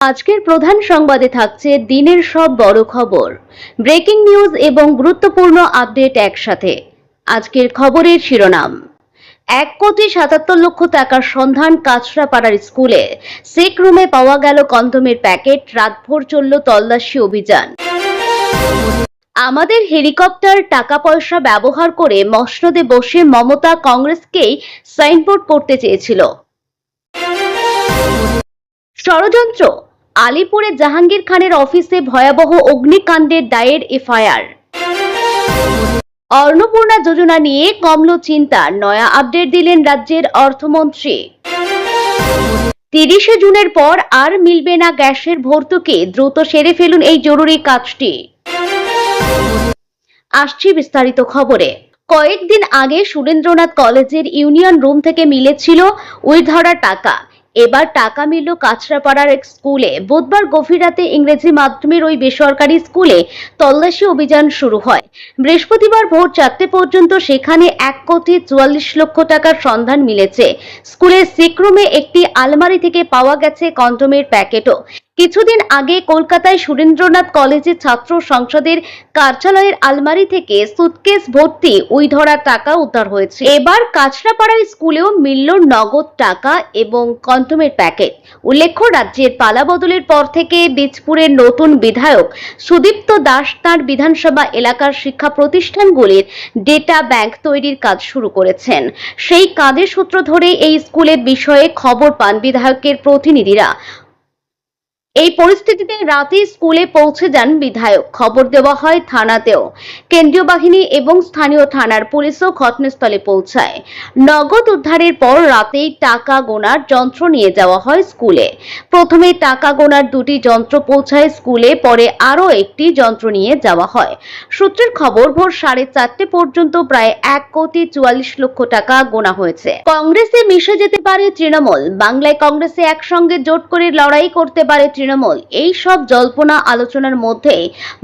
আজকের প্রধান সংবাদে থাকছে দিনের সব বড় খবর, ব্রেকিং নিউজ এবং গুরুত্বপূর্ণ আপডেট একসাথে। আজকের খবরের শিরোনাম: 1,77,00,000 টাকার সন্ধান কাছড়াপাড়ার স্কুলে। চেক রুমে পাওয়া গেল কন্ডোমের প্যাকেট। রাতভর চলল তল্লাশি অভিযান। আমাদের হেলিকপ্টার টাকা পয়সা ব্যবহার করে মসনদে বসে মমতা কংগ্রেসকেই সাইনবোর্ড করতে চেয়েছিল। ষড়যন্ত্র, আলিপুরে জাহাঙ্গীর খানের অফিসে ভয়াবহ অগ্নিকাণ্ডের দায়ের এফআইআর। অন্নপূর্ণা যোজনা নিয়ে কমল চিন্তা, নয়া আপডেট দিলেন রাজ্যের অর্থমন্ত্রী। 30শে জুনের পর আর মিলবে না গ্যাসের ভর্তুকি, দ্রুত সেরে ফেলুন এই জরুরি কাজটি। আসছি বিস্তারিত খবরে। কয়েকদিন আগে সুরেন্দ্রনাথ কলেজের ইউনিয়ন রুম থেকে মিলেছিল উইধরা টাকা। এবার টাকা মিলল কাছড়াপাড়ার এক স্কুলে। বুধবার গভীর রাতে ইংরেজি মাধ্যমের ওই বেসরকারি স্কুলে তল্লাশি অভিযান শুরু হয়। বৃহস্পতিবার ভোর 4টে পর্যন্ত সেখানে 1,44,00,000 টাকার সন্ধান মিলেছে। স্কুলের সিকরুমে একটি আলমারি থেকে পাওয়া গেছে কন্ডোমের প্যাকেটও। কিছুদিন আগে কলকাতায় সুরেন্দ্রনাথ কলেজের ছাত্র সংসদের কার্যালয়ের আলমারি থেকে সুটকেস ভর্তি উইধরা টাকা উদ্ধার হয়েছে। এবার কাছড়াপাড়ার স্কুলেও মিলল নগদ টাকা এবং কন্ডোমের প্যাকেট। উল্লেখ্য, রাজ্যের পালা বদলের পর থেকে বীজপুরের নতুন বিধায়ক সুদীপ্ত দাস তাঁর বিধানসভা এলাকার শিক্ষা প্রতিষ্ঠানগুলির ডেটা ব্যাংক তৈরির কাজ শুরু করেছেন। সেই কাজের সূত্র ধরে এই স্কুলের বিষয়ে খবর পান বিধায়কের প্রতিনিধিরা। এই পরিস্থিতিতে রাতে স্কুলে পৌঁছে যান বিধায়ক। খবর দেওয়া হয় থানাতেও। কেন্দ্রীয় বাহিনী এবং স্থানীয় থানার পুলিশও ঘটনাস্থলে পৌঁছায়। নগদ উদ্ধারের পর রাতেই টাকা গোনার যন্ত্র নিয়ে যাওয়া হয় স্কুলে। প্রথমে টাকা গোনার 2টি যন্ত্র পৌঁছায় স্কুলে, পরে আরও একটি যন্ত্র নিয়ে যাওয়া হয়। সূত্রের খবর, ভোর 4:30 পর্যন্ত প্রায় 1,44,00,000 টাকা গোনা হয়েছে। কংগ্রেসে মিশে যেতে পারে তৃণমূল। বাংলায় কংগ্রেসে একসঙ্গে জোট করে লড়াই করতে পারে তৃণমূল। এই সব জল্পনা আলোচনার মধ্যে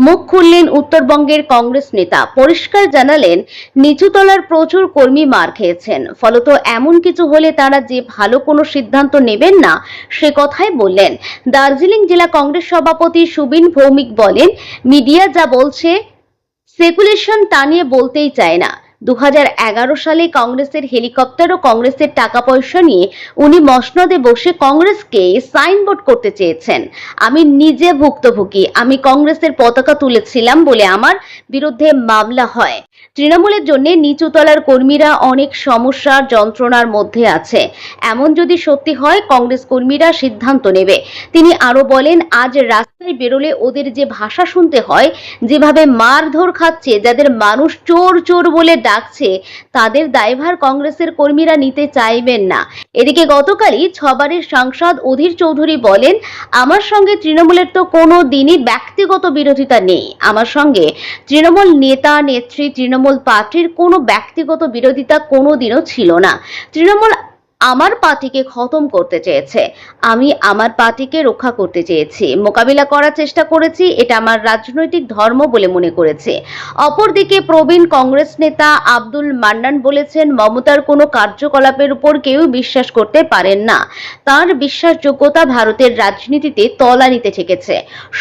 মুখ খুললেন উত্তরবঙ্গের কংগ্রেস নেতা। পরিষ্কার জানালেন, নিচুতলার প্রচুর কর্মী মার খেয়েছেন, ফলত এমন কিছু হলে তারা যে ভালো কোনো সিদ্ধান্ত নেবেন না সে কথাই বললেন। দার্জিলিং জেলা কংগ্রেস সভাপতি সুবিন ভৌমিক বলেন, মিডিয়া যা বলছে স্পেকুলেশন তা নিয়ে বলতেই চায় না। 2011 সালে কংগ্রেসের হেলিকপ্টার ও কংগ্রেসের টাকা পয়সা নিয়ে উনি মসনদে বসে কংগ্রেসকে সাইনবোর্ড করতে চেয়েছেন। আমি নিজে ভুক্তভোগী। আমি কংগ্রেসের পতাকা তুলেছিলাম বলে আমার বিরুদ্ধে মামলা হয়। তৃণমূলের জন্য নিচুতলার কর্মীরা অনেক সমস্যার যন্ত্রণার মধ্যে আছে। এমন যদি সত্যি হয়, কংগ্রেস কর্মীরা সিদ্ধান্ত নেবে। তিনি আরো বলেন, আজ রাস্তায় বেরোলে ওদের যে ভাষা শুনতে হয়, যেভাবে মারধর খাচ্ছে, যাদের মানুষ চোর চোর বলে ডাকছে, তাদের দায়ভার কংগ্রেসের কর্মীরা নিতে চাইবেন না। এদিকে গতকালই 6 বারের সাংসদ অধীর চৌধুরী বলেন, আমার সঙ্গে তৃণমূলের তো কোনো দিনই ব্যক্তিগত বিরোধিতা নেই। আমার সঙ্গে তৃণমূল নেতা নেত্রী, তৃণমূল পার্টির কোনো ব্যক্তিগত বিরোধিতা কোনোদিনও ছিল না। তৃণমূল আমার পার্টিকে খতম করতে চেয়েছে, আমি আমার পার্টিকে রক্ষা করতে চেয়েছি, মোকাবিলা করার চেষ্টা করেছি। এটা আমার রাজনৈতিক ধর্ম বলে মনে করেছে। অপরদিকে প্রবীণ কংগ্রেস নেতা আব্দুল মান্নান বলেছেন, মমতার কোনো কার্যকলাপের উপর কেউ বিশ্বাস করতে পারেন না। তার বিশ্বাসযোগ্যতা ভারতের রাজনীতিতে তলানিতে ঠেকেছে।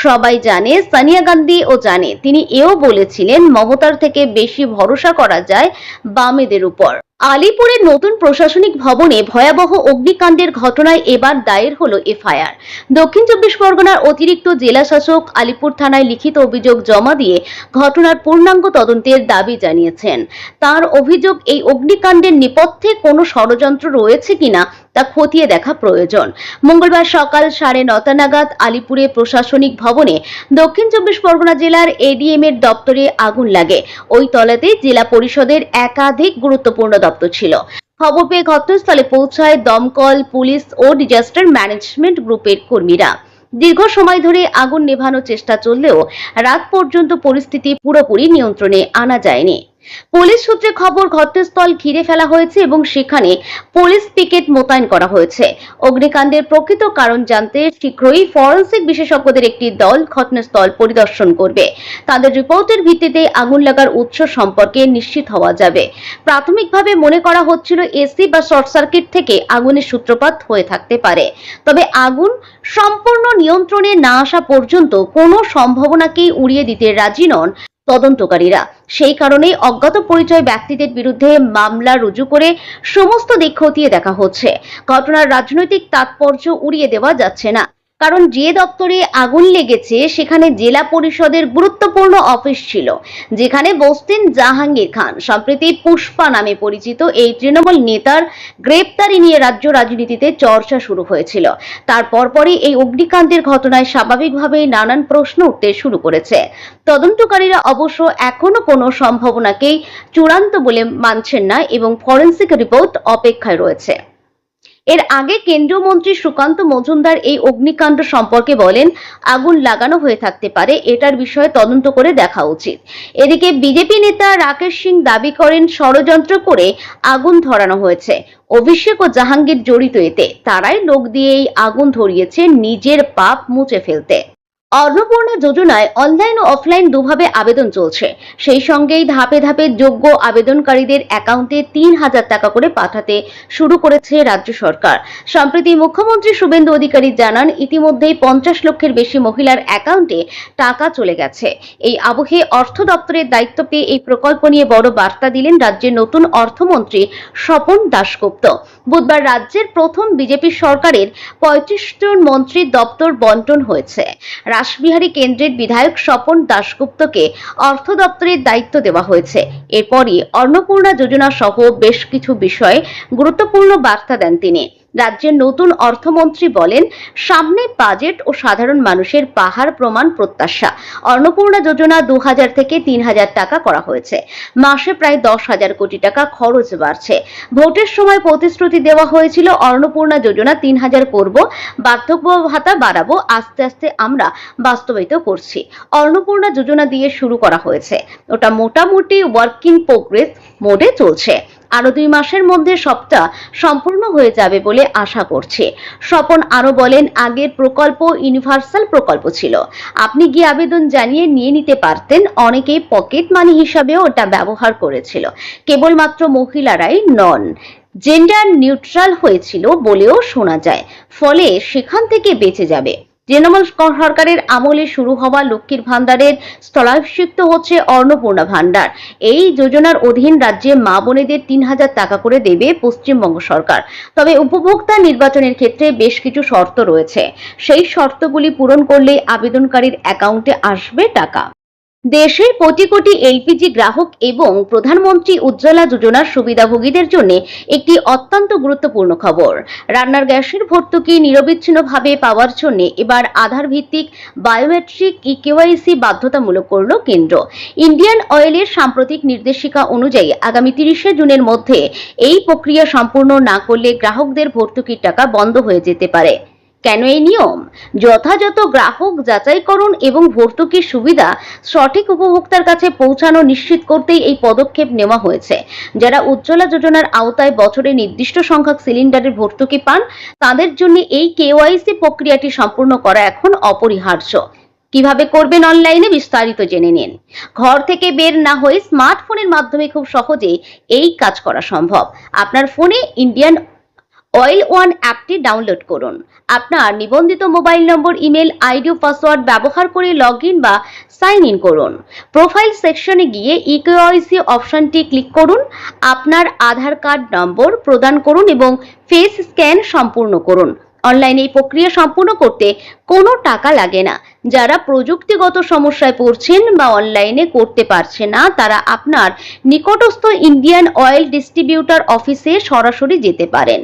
সবাই জানে, সোনিয়া গান্ধীও জানে। তিনি এও বলেছিলেন, মমতার থেকে বেশি ভরসা করা যায় বামেদের উপর। আলিপুরের নতুন প্রশাসনিক ভবনে ভয়াবহ অগ্নিকাণ্ডের ঘটনায় এবার দায়ের হলো এফআইআর। দক্ষিণ 24 পরগনার অতিরিক্ত জেলা শাসক আলিপুর থানায় লিখিত অভিযোগ জমা দিয়ে ঘটনার পূর্ণাঙ্গ তদন্তের দাবি জানিয়েছেন। তার অভিযোগ, এই অগ্নিকাণ্ডের নেপথ্যে কোনো ষড়যন্ত্র রয়েছে কিনা তা খতিয়ে দেখা প্রয়োজন। মঙ্গলবার সকাল 9:30 নাগাদ আলিপুরে প্রশাসনিক ভবনে দক্ষিণ 24 পরগনা জেলার এডিএম এর দপ্তরে আগুন লাগে। ওই তলাতে জেলা পরিষদের একাধিক গুরুত্বপূর্ণ দপ্তর ছিল। খবর পেয়ে ঘটনাস্থলে পৌঁছায় দমকল, পুলিশ ও ডিজাস্টার ম্যানেজমেন্ট গ্রুপের কর্মীরা। দীর্ঘ সময় ধরে আগুন নেভানোর চেষ্টা চললেও রাত পর্যন্ত পরিস্থিতি পুরোপুরি নিয়ন্ত্রণে আনা যায়নি। পুলিশ সূত্রে খবর, ঘটনাস্থল ঘিরে ফেলা হয়েছে এবং সেখানে পুলিশ পিকেট মোতায়েন করা হয়েছে। অগ্নিকাণ্ডের প্রকৃত কারণ জানতে শীঘ্রই ফরেনসিক বিশেষজ্ঞদের একটি দল ঘটনাস্থল পরিদর্শন করবে। তাদের রিপোর্টের ভিত্তিতে আগুন লাগার উৎস সম্পর্কে নিশ্চিত হওয়া যাবে। প্রাথমিকভাবে মনে করা হচ্ছিল এসি বা শর্ট সার্কিট থেকে আগুনের সূত্রপাত হয়ে থাকতে পারে। তবে আগুন সম্পূর্ণ নিয়ন্ত্রণে না আসা পর্যন্ত কোনো সম্ভাবনাকেই উড়িয়ে দিতে রাজি নন তদন্তকারীরা। সেই কারণেই অজ্ঞাত পরিচয় ব্যক্তিদের বিরুদ্ধে মামলা রুজু করে সমস্ত দিক খতিয়ে দেখা হচ্ছে। ঘটনার রাজনৈতিক তাৎপর্য উড়িয়ে দেওয়া যাচ্ছে না, কারণ যে দপ্তরে আগুন লেগেছে সেখানে জেলা পরিষদের গুরুত্বপূর্ণ অফিস ছিল, যেখানে বসতেন জাহাঙ্গীর খান। সম্প্রতি পুষ্পা নামে পরিচিত এই তৃণমূল নেতার গ্রেপ্তারি নিয়ে রাজ্য রাজনীতিতে চর্চা শুরু হয়েছিল। তার পরপরই এই অগ্নিকাণ্ডের ঘটনায় স্বাভাবিকভাবেই নানান প্রশ্ন উঠতে শুরু করেছে। তদন্তকারীরা অবশ্য এখনো কোনো সম্ভাবনাকেই চূড়ান্ত বলে মানছেন না এবং ফরেনসিক রিপোর্ট অপেক্ষায় রয়েছে। এর আগে কেন্দ্রীয় মন্ত্রী সুকান্ত মজুমদার এই অগ্নিকাণ্ড সম্পর্কে বলেন, আগুন লাগানো হয়ে থাকতে পারে, এটার বিষয়ে তদন্ত করে দেখা উচিত। এদিকে বিজেপি নেতা রাকেশ সিং দাবি করেন ষড়যন্ত্র করে আগুন ধরানো হয়েছে। অভিষেক ও জাহাঙ্গীর জড়িত এতে, তারাই লোক দিয়ে এই আগুন ধরিয়েছে নিজের পাপ মুছে ফেলতে। অন্নপূর্ণা যোজনায় অনলাইন ও অফলাইন দুভাবে আবেদন চলছে। সেই সঙ্গেই ধাপে ধাপে যোগ্য আবেদনকারীদের অ্যাকাউন্টে ৩,০০০ টাকা করে পাঠাতে শুরু করেছে রাজ্য সরকার। সম্প্রতি মুখ্যমন্ত্রী শুভেন্দু অধিকারী জানান, ইতিমধ্যেই ৫০ লক্ষের বেশি মহিলার অ্যাকাউন্টে টাকা চলে গেছে। এই আবহে অর্থ দপ্তরের দায়িত্ব পেয়ে এই প্রকল্প নিয়ে বড় বার্তা দিলেন রাজ্যের নতুন অর্থমন্ত্রী স্বপন দাশগুপ্ত। বুধবার রাজ্যের প্রথম বিজেপি সরকারের ৩৫ জন মন্ত্রীর দপ্তর বন্টন হয়েছে। রাসবিহারী কেন্দ্রের বিধায়ক স্বপন দাশগুপ্তকে অর্থ দপ্তরের দায়িত্ব দেওয়া হয়েছে। এরপরই অন্নপূর্ণা যোজনা সহ বেশ কিছু বিষয়ে গুরুত্বপূর্ণ বার্তা দেন তিনি। রাজ্যের নতুন অর্থমন্ত্রী বলেন, সামনে বাজেট ও সাধারণ মানুষের পাহাড় প্রমাণ প্রত্যাশা। অন্নপূর্ণা যোজনা ২,০০০ থেকে ৩,০০০ টাকা করা হয়েছে। মাসে প্রায় ১০,০০০ কোটি টাকা খরচ বাড়ছে। ভোটের সময় প্রতিশ্রুতি দেওয়া হয়েছিল অন্নপূর্ণা যোজনা ৩,০০০ করব, বার্ধক্য ভাতা বাড়াবো। আস্তে আস্তে আমরা বাস্তবায়িত করছি। অন্নপূর্ণা যোজনা দিয়ে শুরু করা হয়েছে, ওটা মোটামুটি ওয়ার্ক ইন প্রোগ্রেস মোডে চলছে। আরো ২ মাসের মধ্যে সবটা সম্পূর্ণ হয়ে যাবে বলে আশা করছি। স্বপন আরো বলেন, আগের প্রকল্প ইউনিভার্সাল প্রকল্প ছিল, আপনি গিয়ে আবেদন জানিয়ে নিয়ে নিতে পারতেন। অনেকেই পকেট মানি হিসাবেও ওটা ব্যবহার করেছিল। কেবলমাত্র মহিলারাই নন, জেন্ডার নিউট্রাল হয়েছিল বলেও শোনা যায়, ফলে সেখান থেকে বেঁচে যাবে। তৃণমূল সরকারের আমলে শুরু হওয়া লক্ষ্মীর ভান্ডারের স্থলাভিষিক্ত হচ্ছে অন্নপূর্ণা ভান্ডার। এই যোজনার অধীন রাজ্যে মা বোনেদের ৩,০০০ টাকা করে দেবে পশ্চিমবঙ্গ সরকার। তবে উপভোক্তা নির্বাচনের ক্ষেত্রে বেশ কিছু শর্ত রয়েছে। সেই শর্তগুলি পূরণ করলেই আবেদনকারীর অ্যাকাউন্টে আসবে টাকা। দেশের কোটি কোটি এলপিজি গ্রাহক এবং প্রধানমন্ত্রী উজ্জ্বলা যোজনার সুবিধাভোগীদের জন্য একটি অত্যন্ত গুরুত্বপূর্ণ খবর। রান্নার গ্যাসের ভর্তুকি নিরবিচ্ছিন্নভাবে পাওয়ার জন্য এবার আধার ভিত্তিক বায়োমেট্রিক কেওয়াইসি বাধ্যতামূলক করল কেন্দ্র। ইন্ডিয়ান অয়েলের সাম্প্রতিক নির্দেশিকা অনুযায়ী আগামী ৩০শে জুনের মধ্যে এই প্রক্রিয়া সম্পূর্ণ না করলে গ্রাহকদের ভর্তুকির টাকা বন্ধ হয়ে যেতে পারে। কেন এই নিয়ম? যথাযথ গ্রাহক যাচাইকরণ এবং ভর্তুকির সুবিধা সঠিক উপভোক্তার কাছে পৌঁছানো নিশ্চিত করতেই এই পদক্ষেপ নেওয়া হয়েছে। যারা উজ্জ্বলা যোজনার আওতায় বছরে নির্দিষ্ট সংখ্যক সিলিন্ডারের ভর্তুকি পান, তাদের জন্য এই কেওয়াইসি প্রক্রিয়াটি সম্পূর্ণ করা এখন অপরিহার্য। কিভাবে করবেন অনলাইনে বিস্তারিত জেনে নিন। ঘর থেকে বের না হয়ে স্মার্টফোনের মাধ্যমে খুব সহজেই এই কাজ করা সম্ভব। আপনার ফোনে ইন্ডিয়ান অয়েল ওয়ান অ্যাপটি ডাউনলোড করুন। আপনার নিবন্ধিত মোবাইল নম্বর, ইমেল আইডি ও পাসওয়ার্ড ব্যবহার করে লগইন বা সাইন ইন করুন। প্রোফাইল সেকশনে গিয়ে ইকেওয়াইসি অপশনটি ক্লিক করুন। আপনার আধার কার্ড নম্বর প্রদান করুন এবং ফেস স্ক্যান সম্পূর্ণ করুন। অনলাইনে এই প্রক্রিয়া সম্পূর্ণ করতে কোনো টাকা লাগে না। যারা প্রযুক্তিগত সমস্যায় পড়ছেন বা অনলাইনে করতে পারছে না, তারা আপনার নিকটস্থ ইন্ডিয়ান অয়েল ডিস্ট্রিবিউটর অফিসে সরাসরি যেতে পারেন।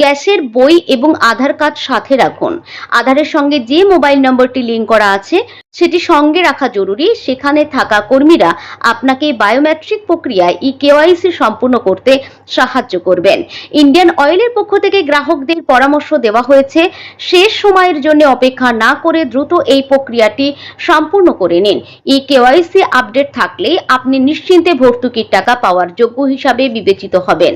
গ্যাসের বই এবং আধার কার্ড সাথে রাখুন। আধারের সঙ্গে যে মোবাইল নম্বরটি লিঙ্ক করা আছে সেটি সঙ্গে রাখা জরুরি। সেখানে থাকা কর্মীরা আপনাকে বায়োমেট্রিক প্রক্রিয়ায় কেওয়াইসি সম্পূর্ণ করতে সাহায্য করবেন। ইন্ডিয়ান অয়েলের পক্ষ থেকে গ্রাহকদের পরামর্শ দেওয়া হয়েছে, শেষ সময়ের জন্য অপেক্ষা না করে দ্রুত এই প্রক্রিয়াটি সম্পূর্ণ করে নিন। কেওয়াইসি আপডেট থাকলে আপনি নিশ্চিন্তে ভর্তুকির টাকা পাওয়ার যোগ্য হিসাবে বিবেচিত হবেন।